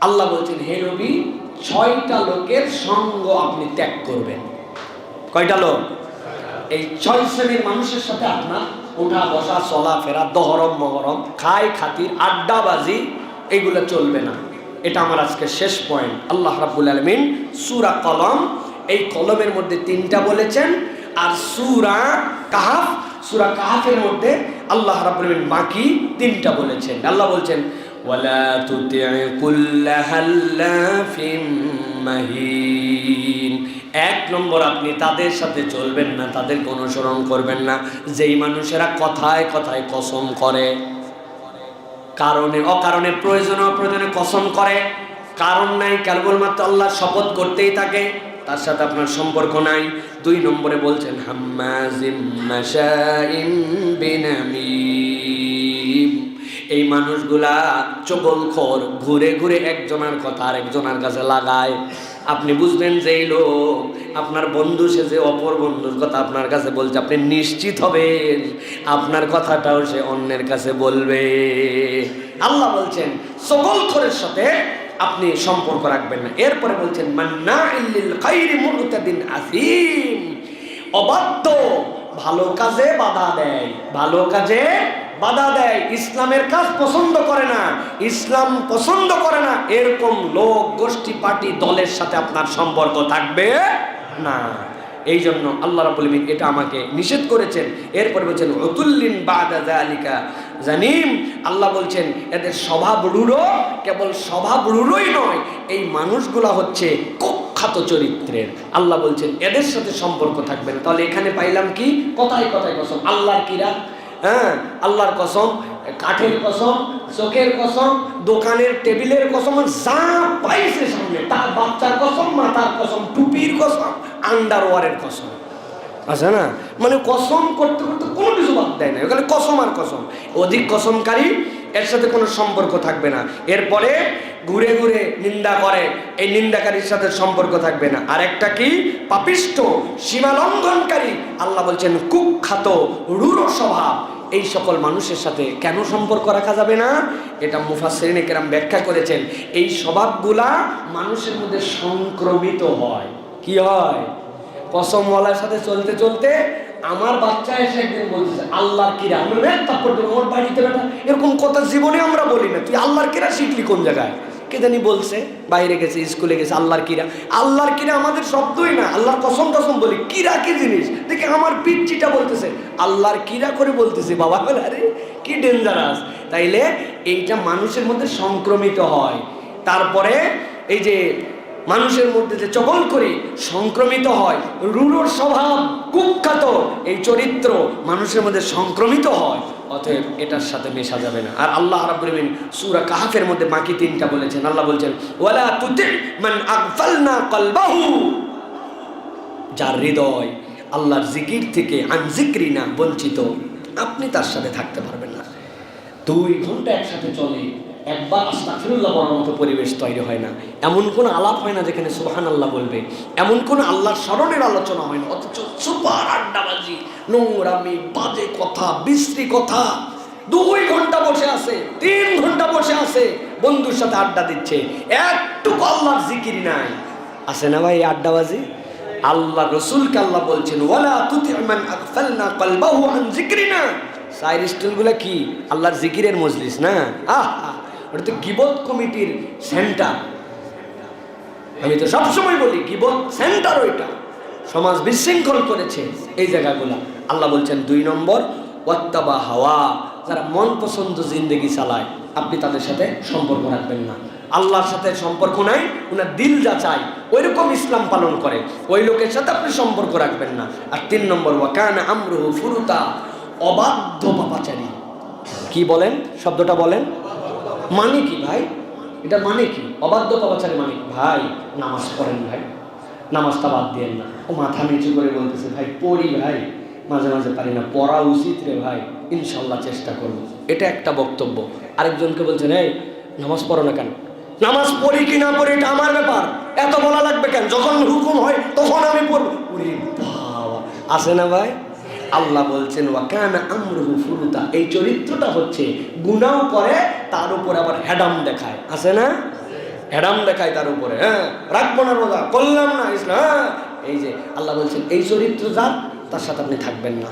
আল্লাহ বলছেন, হে নবী, 6টা লোকের সঙ্গ আপনি ত্যাগ করবেন। কয়টা লোক? এই 6 শ্রেণীর মানুষের সাথে আপনার ওঠা বসা, চলাফেরা, দহরম মহরম, খায় খাতির, আড্ডাবাজি, এগুলো চলবে না। এটা আমার আজকে শেষ পয়েন্ট। আল্লাহ রাব্বুল আলামিন সূরা কলম, এই কলমের মধ্যে 3টা বলেছেন, আর সূরা কাহাফের মধ্যে আল্লাহ রাব্বুল আলামিন বাকি 3টা বলেছেন। আল্লাহ বলছেন, ওয়ালা তুতি' কুল্লা হাল্লাফিম মাহিন। 1 নম্বর, আপনি তাদের সাথে চলবেন না, তাদেরকে অনুসরণ করবেন না যেই মানুষেরা কথায় কথায় কসম করে, কারণে অকারণে, প্রয়োজনে অপ্রয়োজনে কসম করে, কারণ নাই, কেবলমাত্র আল্লাহ শপথ করতেই থাকে, তার সাথে আপনার সম্পর্ক নাই। 2 নম্বরে বলছেন, হাম্মাজিম মাশাইম বিনামিম। এই মানুষগুলা চগলখোর, ঘুরে ঘুরে একজনের কথা আরেকজনের কাছে লাগায়। আপনি বুঝবেন যে এই লোক আপনার বন্ধু, সে যে অপর বন্ধুর কথা আপনার কাছে বলছে, আপনি নিশ্চিত হবেন আপনার কথাটাও সে অন্যের কাছে বলবে। আল্লাহ বলছেন চগলখোরের সাথে আপনি সম্পর্ক রাখবেন না। এরপরে বলছেন, মান্নাইল লিল খাইরি মুতাদিন আসিম। অবাধ্য, ভালো কাজে বাধা দেয়, ভালো কাজে বাধা দেয়, ইসলামের কাজ পছন্দ করে না, ইসলাম পছন্দ করে না, এরকম লোক, গোষ্ঠী, পার্টি, দলের সাথে আপনার সম্পর্ক থাকবে না। এই জন্য আল্লাহ রাব্বুল আলামিন এটা আমাকে নিষেধ করেছেন। এরপরে বলছেন, উতুল্লিন বাদা যালিকা জানিম। আল্লাহ বলছেন এদের স্বভাব রূঢ়, কেবল স্বভাব রূঢ়ই নয়, এই মানুষগুলা হচ্ছে কুখ্যাত চরিত্রের। আল্লাহ বলছেন এদের সাথে সম্পর্ক থাকবে না। তাহলে এখানে পাইলাম কি? কথায় কথায় কসম। আল্লাহর কিরা? হ্যাঁ, আল্লাহর কসম, কাঠের কসম, চোখের কসম, দোকানের টেবিলের কসম, যা পাইছে সামনে, তার বাচ্চার কসম, মাতার কসম, টুপির কসম, আন্ডারওয়ারের কসম, আছে না? মানে কসম করতে করতে কোনো কিছু বাদ দেয় না, ওখানে কসম আর কসম। অধিক কসমকারী, এর সাথে কোনো সম্পর্ক থাকবে না। এরপরে ঘুরে ঘুরে নিন্দা করে, এই নিন্দাকারীর সাথে সম্পর্ক থাকবে না। আর একটা কি? পাপিষ্ঠ, সীমা লঙ্ঘনকারী। আল্লাহ বলছেন কুখ্যাত, রূঢ় স্বভাব। এই সকল মানুষের সাথে কেন সম্পর্ক রাখা যাবে না? এটা মুফাসসিরিনে কেরাম ব্যাখ্যা করেছেন। এই স্বভাবগুলা মানুষের মধ্যে সংক্রমিত হয়। কি হয়? কসমওয়ালার সাথে চলতে চলতে আমার বাচ্চা এসে একদিন বলতেছে, আল্লাহর কিরা। আমরা আমার বাড়িতে বেটা এরকম কথা জীবনে আমরা বলি না। তুই আল্লাহর কিরা শিখলি কোন জায়গায়? কে জানি বলছে, বাইরে গেছে, স্কুলে গেছে, আল্লাহর কিরা। আল্লাহর কিরা আমাদের শব্দই না, আল্লাহর কসম টসম বলি। কিরা কি জিনিস? দেখে আমার পিচ্চিটা বলতেছে আল্লাহর কিরা করে বলতেছে। বাবা বলে, আরে কি ডেঞ্জারাস। তাইলে এইটা মানুষের মধ্যে সংক্রমিত হয়। তারপরে এই যে মানুষের মধ্যে যে চগল করে সংক্রমিত হয়, রূঢ় স্বভাব, কুখ্যাত এই চরিত্র মানুষের মধ্যে সংক্রমিত হয়, অতএব এটার সাথে মেশা যাবে না। আর আল্লাহ রাব্বুল আলামিন সূরা কাহফের মধ্যে বাকি 3টা বলেছেন। আল্লাহ বলছেন, ওয়ালা তুতি মান আগফালনা কলবাহু। যার হৃদয় আল্লাহর জিকির থেকে আন যিকরিনা বঞ্চিত, আপনি তার সাথে থাকতে পারবেন না। 2 ঘন্টা একসাথে চলে, একবার আস্তাগফিরুল্লাহ বলার মতো পরিবেশ তৈরি হয় না। এমন কোনো আলাপ হয় না যেখানে সুবহানাল্লাহ বলবে, এমন কোনো আল্লাহর স্মরণের আলোচনা হয় না। অথচ সুপার আড্ডাবাজি, নোংরামি, বাজে কথা, বিশ্রী কথা। 2 ঘন্টা বসে আছে, 3 ঘন্টা বসে আছে, বন্ধুর সাথে আড্ডা দিচ্ছে, একটু আল্লাহর জিকির নাই। আছে না ভাই আড্ডাবাজি? আল্লাহ রসুলকে আল্লাহ বলছেন, ওয়ালা তুতি মান আগফালনা কলবাহু আন যিকরিনা। সাইর স্টুলগুলো কি? আল্লাহর জিকিরের মজলিস না? ওটা তো গীবত কমিটির সেন্টার। আমি তো সবসময় বলি গীবত সেন্টার ওইটা। সমাজ বিশৃঙ্খল করেছে এই জায়গাগুলা। আল্লাহ বলছেন 2 নম্বর, ওয়াত্তাবা হাওয়া। যারা মন পছন্দ জিন্দেগি চালায়, আপনি তাদের সাথে সম্পর্ক রাখবেন না। আল্লাহর সাথে সম্পর্ক নাই, ওনার দিল যা চায় ওইরকম ইসলাম পালন করে, ওই লোকের সাথে আপনি সম্পর্ক রাখবেন না। আর 3 নম্বর, ওয়াকানা আমরুহু ফুরুতা। অবাধ্য পাপাচারী। কি বলেন? শব্দটা বলেন, মানে কি ভাই? এটা মানে কি? অবাধ্য পাপাচারী মানে ভাই, নামাজ পড়েন ভাই, নামাজটা বাদ দিয়েন না। ও মাথা নিচু করে বলতেছে, ভাই পড়ি ভাই, মাঝে মাঝে পারি না, পড়া উচিত রে ভাই, ইনশাল্লাহ চেষ্টা করবো। এটা একটা বক্তব্য। আরেকজনকে বলছেন, এই নামাজ পড়ো না কেন? নামাজ পড়ি কি না পড়ি এটা আমার ব্যাপার, এত বলা লাগবে কেন? যখন হুকুম হয় তখন আমি পড়বো। ওরে বাবা, আছে না ভাই? আল্লাহ বলছেন, ওয়াকানা আমরুহু ফুরুতা। এই চরিত্রটা হচ্ছে গুনাহ করে, তার উপর আবার হ্যাডাম দেখায়। আছে না? অ্যাডাম দেখায় তার উপরে, হ্যাঁ রাখবো না রোজা, করলাম না ইসলাম, হ্যাঁ। এই যে আল্লাহ বলছেন এই চরিত্র যার, তার সাথে আপনি থাকবেন না।